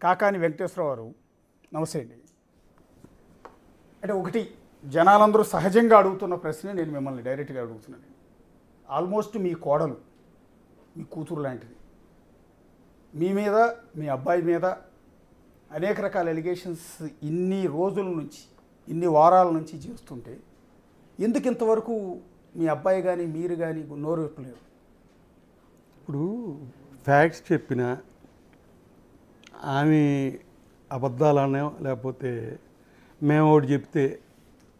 కాకాని వెంకటేశ్వరరావు గారు, నమస్తే అండి. అంటే ఒకటి జనాలందరూ సహజంగా అడుగుతున్న ప్రశ్న నేను మిమ్మల్ని డైరెక్ట్గా అడుగుతున్నాను. ఆల్మోస్ట్ మీ కోడలు మీ కూతురు లాంటిది, మీ మీద మీ అబ్బాయి మీద అనేక రకాల ఎలిగేషన్స్ ఇన్ని రోజుల నుంచి ఇన్ని వారాల నుంచి చేస్తుంటే ఎందుకు ఇంతవరకు మీ అబ్బాయి కానీ మీరు కానీ నోరు విప్పలేరు? ఇప్పుడు ఫ్యాక్ట్స్ చెప్పిన ఆమె అబద్ధాలనే లేకపోతే మేము ఒకటి చెప్తే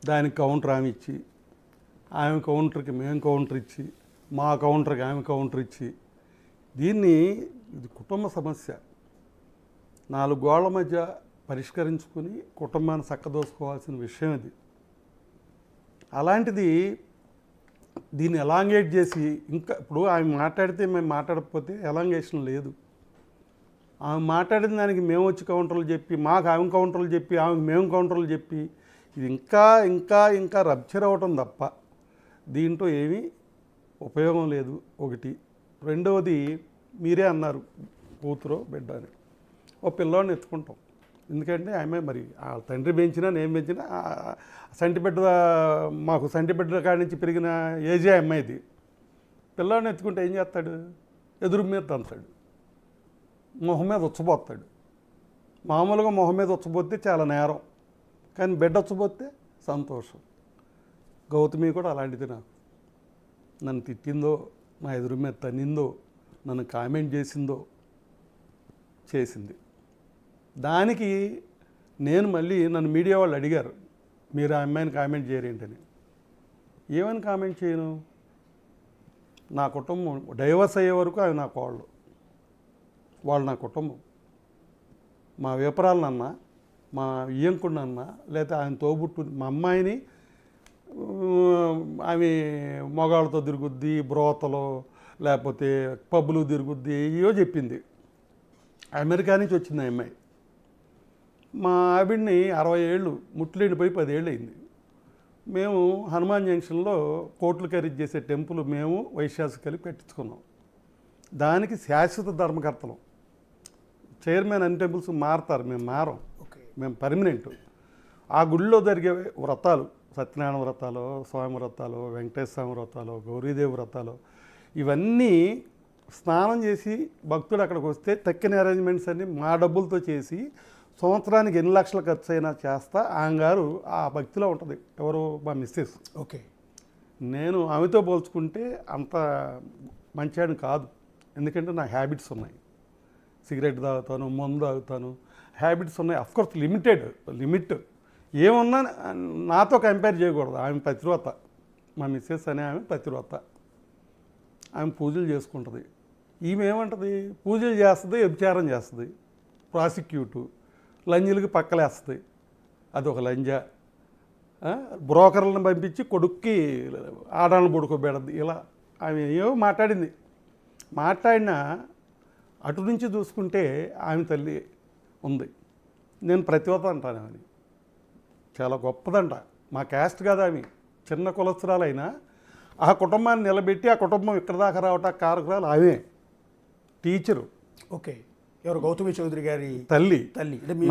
దానికి కౌంటర్ ఆమె ఇచ్చి, ఆమె కౌంటర్కి మేము కౌంటర్ ఇచ్చి, మా కౌంటర్కి ఆమె కౌంటర్ ఇచ్చి, దీన్ని ఇది కుటుంబ సమస్య. 4 గోళ్ల మధ్య పరిష్కరించుకుని కుటుంబాన్ని చక్కదోసుకోవాల్సిన విషయం ఇది. అలాంటిది దీన్ని ఎలాంగేట్ చేసి ఇంకా ఇప్పుడు ఆమె మాట్లాడితే మేము మాట్లాడకపోతే ఎలాంగేషన్ లేదు. ఆమె మాట్లాడిన దానికి మేము వచ్చి కౌంటర్లు చెప్పి, మాకు ఆమె కౌంటర్లు చెప్పి, ఆమెకు మేము కౌంటర్లు చెప్పి, ఇది ఇంకా ఇంకా ఇంకా రప్చర్ అవ్వటం తప్ప దీంట్లో ఏమీ ఉపయోగం లేదు. ఒకటి. రెండవది, మీరే అన్నారు కూతురో బిడ్డ అని, ఓ పిల్లోడిని ఎత్తుకుంటాం. ఎందుకంటే ఆమె మరి ఆ తండ్రి పెంచినా నేను పెంచినా సంటిబిడ్డ, మాకు సంటిబిడ్డ కాడి నుంచి పెరిగిన ఏజే అమ్మాయిది. పిల్లోడిని ఎత్తుకుంటే ఏం చేస్తాడు? ఎదురు మీద తంతాడు, మొహం మీద ఉచ్చబోతాడు. మామూలుగా మొహం మీద ఉచ్చబోతే చాలా నేరం, కానీ బిడ్డ ఉచ్చబోతే సంతోషం. గౌతమి కూడా అలాంటిది. నాకు నన్ను తిట్టిందో, నా ఎదురు మీద తన్నిందో, నన్ను కామెంట్ చేసిందో చేసింది. దానికి నేను మళ్ళీ నన్ను మీడియా వాళ్ళు అడిగారు, మీరు ఆ అమ్మాయిని కామెంట్ చేయరేంటని. ఏమని కామెంట్ చేయను? నా కుటుంబం డైవర్స్ అయ్యే వరకు అవి నా కోళ్ళు, వాళ్ళు నా కుటుంబం. మా విపరాలనన్నా, మా ఇయ్యంకుడినన్నా, లేకపోతే ఆయన తోబుట్టు మా అమ్మాయిని ఆమె మగాళ్ళతో తిరుగుద్ది, బ్రోతలో లేకపోతే పబ్బులు తిరుగుద్ది, ఏయో చెప్పింది. అమెరికా నుంచి వచ్చింది ఆ అమ్మాయి. మా ఆవిడ్ని 60 ఏళ్ళు ముట్లేండిపోయి 10 ఏళ్ళు అయింది. మేము హనుమాన్ జంక్షన్లో కోట్లు ఖరీదు చేసే టెంపుల్ మేము వైశ్యాసు కలిపి కట్టించుకున్నాం. దానికి శాశ్వత ధర్మకర్తలం. చైర్మన్ అన్ని టెంపుల్స్ మారుతారు, మేము మారం. మేము పర్మనెంట్. ఆ గుడిలో జరిగే వ్రతాలు, సత్యనారాయణ వ్రతాలు, స్వామి వ్రతాలు, వెంకటేశ్వర స్వామి వ్రతాలు, గౌరీదేవి వ్రతాలు, ఇవన్నీ స్నానం చేసి భక్తుడు అక్కడికి వస్తే తక్కిన అరేంజ్మెంట్స్ అన్నీ మా డబ్బులతో చేసి సంవత్సరానికి ఎన్ని లక్షలు ఖర్చు అయినా చేస్తా. ఆమె గారు ఆ భక్తిలో ఉంటుంది. ఎవరు? మా మిస్సెస్. ఓకే. నేను ఆమెతో పోల్చుకుంటే అంత మంచివాడిని కాదు. ఎందుకంటే నా హ్యాబిట్స్ ఉన్నాయి. సిగరెట్ తాగుతాను, మందు తాగుతాను, హ్యాబిట్స్ ఉన్నాయి. అఫ్కోర్స్ లిమిట్ ఏమున్నా నాతో కంపేర్ చేయకూడదు. ఆమె పతివ్రత. మా మిస్సెస్ అనే ఆమె పతివ్రత. ఆమె పూజలు చేసుకుంటుంది. ఈమె ఏమంటుంది? పూజలు చేస్తుంది, వ్యభిచారం చేస్తుంది, ప్రాసిక్యూటు, లంజులకి పక్కలేస్తుంది. అదొక లంజ. బ్రోకర్లను పంపించి కొడుక్కి ఆడాలను పడుకోబెడద్ది. ఇలా ఆమె ఏమో మాట్లాడినా అటు నుంచి చూసుకుంటే ఆమె తల్లి ఉంది. నేను ప్రతివత అంటాను. ఆమెని చాలా గొప్పదంట. మా క్యాస్ట్ కాదు ఆమె, చిన్న కులస్తురాలైనా ఆ కుటుంబాన్ని నిలబెట్టి ఆ కుటుంబం ఇక్కడ దాకా రావటానికి కారకురాలు ఆమె. టీచరు. ఓకే. ఎవరు? గౌతమి చౌదరి గారి తల్లి.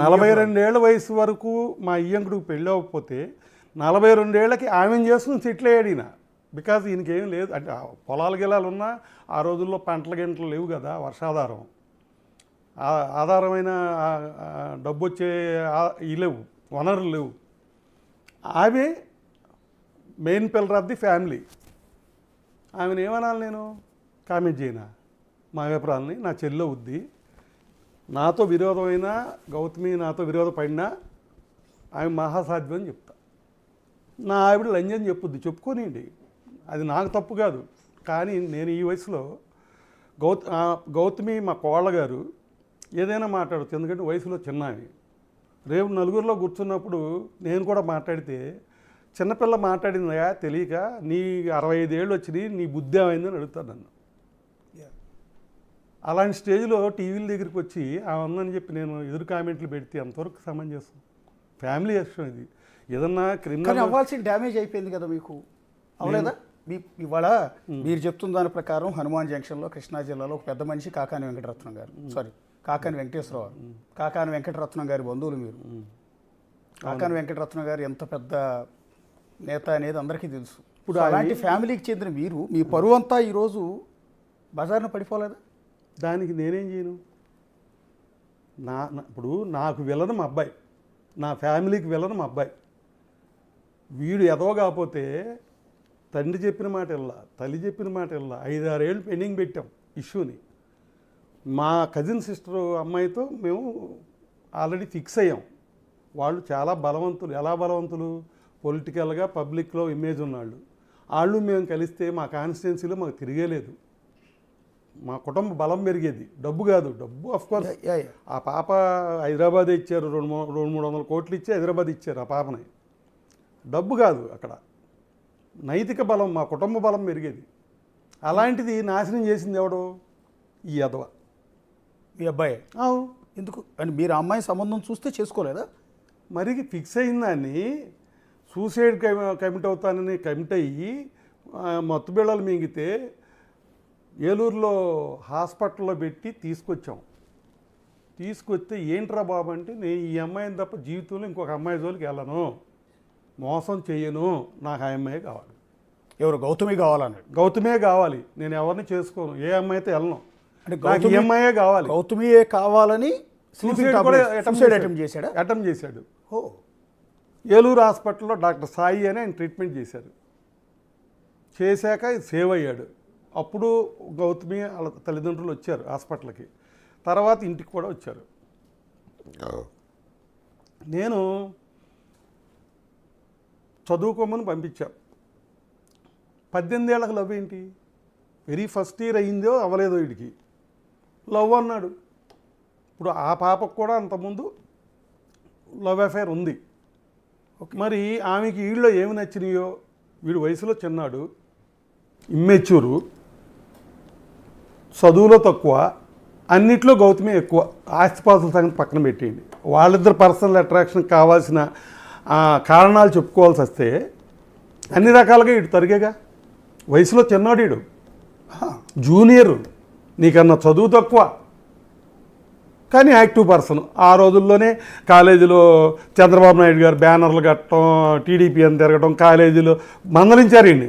42 ఏళ్ల వయసు వరకు మా ఇయ్యంకుడికి పెళ్ళి అవ్వకపోతే 42 ఏళ్ళకి ఆమెను చేసుకుని సెటిల్ అయ్యాడు ఈయన. బికాజ్ ఈయనకేం లేదు. అంటే పొలాలు గిలాలు ఉన్నా ఆ రోజుల్లో పంటల గింటలు లేవు కదా, వర్షాధారం. ఆధారమైన డబ్బు వచ్చే లేవు, వనరులు లేవు. ఆమె main pillar of the family. ఆమెను ఏమనాలి? నేను కామెంట్ చేయనా? మా అభిప్రాయాలని నా చెల్లె ఉద్ది. నాతో విరోధమైనా, గౌతమి నాతో విరోధపడినా ఆమె మహాసాధ్యం అని చెప్తా. నా ఆవిడ లంజని చెప్పుద్ది, చెప్పుకోనియండి, అది నాకు తప్పు కాదు. కానీ నేను ఈ వయసులో గౌతమి మా కోళ్ళ గారు ఏదైనా మాట్లాడచ్చు, ఎందుకంటే వయసులో చిన్న ఆమె. రేపు నలుగురిలో కూర్చున్నప్పుడు నేను కూడా మాట్లాడితే, చిన్నపిల్ల మాట్లాడిందా తెలియక నీ 65 ఏళ్ళు వచ్చినాయి, నీ బుద్ధి ఏమైందని అడుగుతాను నన్ను. అలాంటి స్టేజ్లో టీవీల దగ్గరికి వచ్చి ఉందని చెప్పి నేను ఎదురు కామెంట్లు పెడితే అంతవరకు సమంజసం. ఫ్యామిలీ విషయం ఇది. ఏదన్నా క్రిమినల్ అవ్వాల్సిన డ్యామేజ్ అయిపోయింది కదా మీకు, అవలేదా? ఇవాళ మీరు చెప్తున్న దాని ప్రకారం హనుమాన్ జంక్షన్లో కృష్ణా జిల్లాలో ఒక పెద్ద మనిషి కాకాని వెంకటరత్నం గారు, కాకాని వెంకటేశ్వరరావు, కాకాని వెంకటరత్నం గారి బంధువులు మీరు. కాకాని వెంకటరత్నం గారు ఎంత పెద్ద నేత అనేది అందరికీ తెలుసు. ఇప్పుడు అలాంటి ఫ్యామిలీకి చెందిన మీరు, మీ పరువు అంతా ఈరోజు బజార్న పడిపోలేదా? దానికి నేనేం చేయను? ఇప్పుడు నాకు వెళ్ళను మా అబ్బాయి, నా ఫ్యామిలీకి వెళ్ళను మా అబ్బాయి. వీడు ఎదవ కాకపోతే తండ్రి చెప్పిన మాట వెళ్ళా, తల్లి చెప్పిన మాట వెళ్ళా. 5-6 ఏళ్ళు పెండింగ్ పెట్టాం ఇష్యూని. మా కజిన్ సిస్టర్ అమ్మాయితో మేము ఆల్రెడీ ఫిక్స్ అయ్యాం. వాళ్ళు చాలా బలవంతులు. ఎలా బలవంతులు? పొలిటికల్గా పబ్లిక్లో ఇమేజ్ ఉన్నాళ్ళు. వాళ్ళు మేము కలిస్తే మా కాన్స్టిట్యున్సీలో మాకు తిరిగేలేదు. మా కుటుంబ బలం పెరిగేది. డబ్బు కాదు, డబ్బు అఫ్కోర్స్ ఆ పాప హైదరాబాద్ ఇచ్చారు, 200-300 కోట్లు ఇచ్చి హైదరాబాద్ ఇచ్చారు ఆ పాపని. డబ్బు కాదు అక్కడ, నైతిక బలం, మా కుటుంబ బలం పెరిగేది. అలాంటిది నాశనం చేసింది ఎవడు? ఈ అదవ, మీ అబ్బాయి. ఎందుకు అని మీరు ఆ అమ్మాయి సంబంధం చూస్తే చేసుకోలేదా? మరి ఫిక్స్ అయిందాన్ని సూసైడ్ కమిట్ అవుతానని కమిట్ అయ్యి మత్తు బిళ్ళలు మింగితే ఏలూరులో హాస్పిటల్లో పెట్టి తీసుకొస్తే ఏంట్రా బాబు అంటే, నేను ఈ అమ్మాయిని తప్ప జీవితంలో ఇంకొక అమ్మాయి జోలికి వెళ్ళను, మోసం చెయ్యను, నాకు ఆ అమ్మాయి కావాలి. ఎవరు? గౌతమి కావాలన్నాడు. గౌతమే కావాలి, నేను ఎవరిని చేసుకోను, ఏ అమ్మాయితో వెళ్ళను, అంటే నాకు ఈ అమ్మాయే కావాలి. గౌతమియే కావాలని అటెంప్ట్ చేశాడు. ఏలూరు హాస్పిటల్లో డాక్టర్ సాయి అని ఆయన ట్రీట్మెంట్ చేశారు. చేశాక సేవ్ అయ్యాడు. అప్పుడు గౌతమి వాళ్ళ తల్లిదండ్రులు వచ్చారు హాస్పిటల్కి. తర్వాత ఇంటికి కూడా వచ్చారు. నేను చదువుకోమని పంపించాను. 18 ఏళ్ళకి లవ్ ఏంటి? వెరీ ఫస్ట్ ఇయర్ అయిందో అవ్వలేదో వీడికి లవ్ అన్నాడు. ఇప్పుడు ఆ పాపకు కూడా అంతకుముందు లవ్ అఫైర్ ఉంది. మరి ఆమెకి వీళ్ళలో ఏమి నచ్చినాయో, వీడు వయసులో చిన్నాడు, ఇమ్మెచ్యూరు, చదువులో తక్కువ, అన్నిట్లో గౌతమి ఎక్కువ. ఆస్తిపాస్తుల సంగతి పక్కన పెట్టేయండి. వాళ్ళిద్దరు పర్సనల్ అట్రాక్షన్ కావాల్సిన కారణాలు చెప్పుకోవాల్సి వస్తే అన్ని రకాలుగా ఇటు తరిగేగా. వయసులో చిన్నాడు వీడు, జూనియరు, నీకన్నా చదువు తక్కువ, కానీ యాక్టివ్ పర్సన్. ఆ రోజుల్లోనే కాలేజీలో చంద్రబాబు నాయుడు గారు బ్యానర్లు కట్టడం, టీడీపీ అని తిరగడం, కాలేజీలో మందలించారండి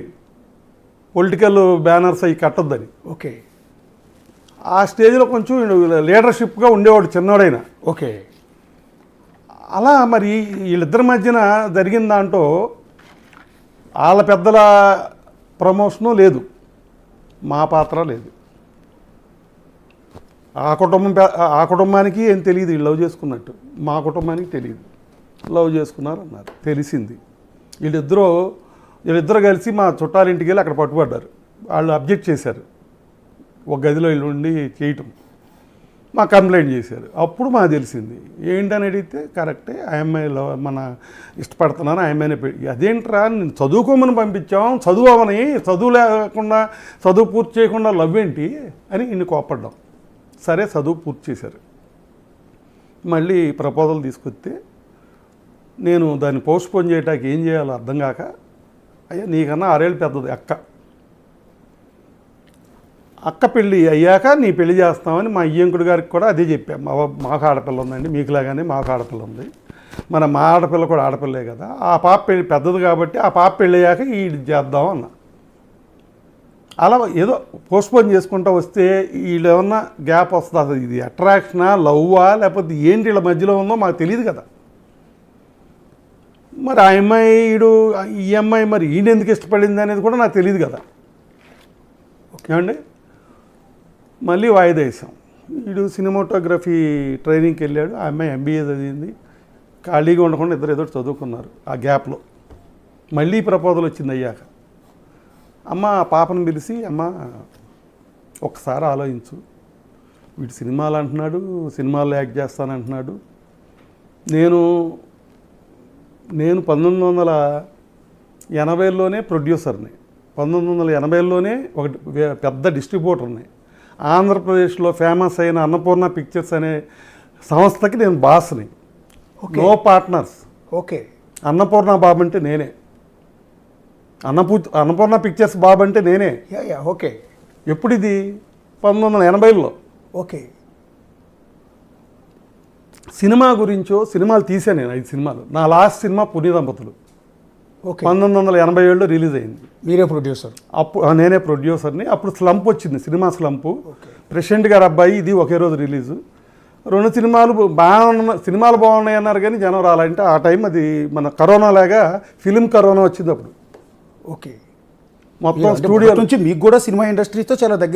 పొలిటికల్ బ్యానర్స్ అవి కట్టొద్దని. ఓకే. ఆ స్టేజ్లో కొంచెం లీడర్షిప్గా ఉండేవాడు చిన్నవాడైనా. ఓకే. అలా మరి వీళ్ళిద్దరి మధ్యన జరిగిన దాంట్లో వాళ్ళ పెద్దల ప్రమోషను లేదు, మా పాత్ర లేదు. ఆ కుటుంబానికి ఏం తెలియదు వీళ్ళు లవ్ చేసుకున్నట్టు, మా కుటుంబానికి తెలియదు. లవ్ చేసుకున్నారు అన్నారు, తెలిసింది. వీళ్ళిద్దరూ కలిసి మా చుట్టాలింటికి వెళ్ళి అక్కడ పట్టుబడ్డారు. వాళ్ళు అబ్జెక్ట్ చేశారు, ఒక గదిలో వీళ్ళు ఉండి చేయటం. మా కంప్లైంట్ చేశారు. అప్పుడు మాకు తెలిసింది. ఏంటని అడిగితే కరెక్టే, ఆ అమ్మాయిలో మన ఇష్టపడుతున్నాను, ఆ అమ్మాయిని అదేంట్రా నేను చదువుకోమని పంపించాం, చదువు అవని, చదువు లేకుండా చదువు పూర్తి చేయకుండా లవ్ ఏంటి అని ఇన్ని కోపడ్డాం. సరే చదువు పూర్తి చేశారు. మళ్ళీ ప్రపోజల్ తీసుకొస్తే నేను దాన్ని పోస్ట్పోన్ చేయడానికి ఏం చేయాలో అర్థం కాక, అయ్యా నీకన్నా 6 ఏళ్ళు పెద్దది అక్క పెళ్ళి అయ్యాక నీ పెళ్లి చేస్తామని మా అయ్యంకుడు గారికి కూడా అదే చెప్పాం. మాకు ఆడపిల్ల ఉందండి, మీకులాగానే మాకు ఆడపిల్ల ఉంది, మా ఆడపిల్ల కూడా ఆడపిల్లే కదా, ఆ పాప పెళ్ళి పెద్దది కాబట్టి ఆ పాప పెళ్ళి అయ్యాక ఇది చేద్దాం అన్న. అలా ఏదో పోస్ట్పోన్ చేసుకుంటూ వస్తే వీళ్ళు ఏమన్నా గ్యాప్ వస్తుంది. ఇది అట్రాక్షనా, లవ్వా, లేకపోతే ఏంటి వీళ్ళ మధ్యలో ఉందో మాకు తెలియదు కదా. మరి ఆ అమ్మాయి ఈ అమ్మాయి మరి ఈయన ఎందుకు ఇష్టపడింది అనేది కూడా నాకు తెలియదు కదా. ఏమండి, మళ్ళీ వాయిదా వేసాం. వీడు సినిమాటోగ్రఫీ ట్రైనింగ్కి వెళ్ళాడు, ఆ అమ్మాయి MBA చదివింది. ఖాళీగా ఉండకుండా ఇద్దరు ఏదో చదువుకున్నారు. ఆ గ్యాప్లో మళ్ళీ ప్రపోజల్ వచ్చింది అయ్యాక. అమ్మ ఆ పాపను పిలిచి, అమ్మ ఒక్కసారి ఆలోచించు, వీడు సినిమాలు అంటున్నాడు, సినిమాల్లో యాక్ట్ చేస్తానంటున్నాడు. నేను 1980లోనే ప్రొడ్యూసర్ని, 1980లోనే ఒక పెద్ద డిస్ట్రిబ్యూటర్ని. ఆంధ్రప్రదేశ్లో ఫేమస్ అయిన అన్నపూర్ణ పిక్చర్స్ అనే సంస్థకి నేను బాస్ని. No partners. Okay. Annapurna Babu అంటే నేనే, అన్నపూర్ణ పిక్చర్స్ బాబు అంటే నేనే. ఓకే. ఎప్పుడు ఇది? 1980లో. ఓకే. సినిమా గురించో సినిమాలు తీసాను నేను 5 సినిమాలు. నా లాస్ట్ సినిమా పుణ్య దంపతులు ఓకే 1987లో రిలీజ్ అయింది. మీరే ప్రొడ్యూసర్. అప్పుడు నేనే ప్రొడ్యూసర్ని. అప్పుడు స్లంప్ వచ్చింది, సినిమా స్లంపు. ప్రెసిడెంట్ గారు అబ్బాయి ఇది ఒకే రోజు రిలీజు. 2 సినిమాలు సినిమాలు బాగున్నాయి అన్నారు కానీ జనం రాలంటే ఆ టైం అది మన కరోనా లాగా ఫిలిం కరోనా వచ్చింది అప్పుడు. ఓకే మొత్తం అంటే స్టూడియో మొదటి నుంచి మీకు కూడా సినిమా ఇండస్ట్రీతో చాలా దగ్గర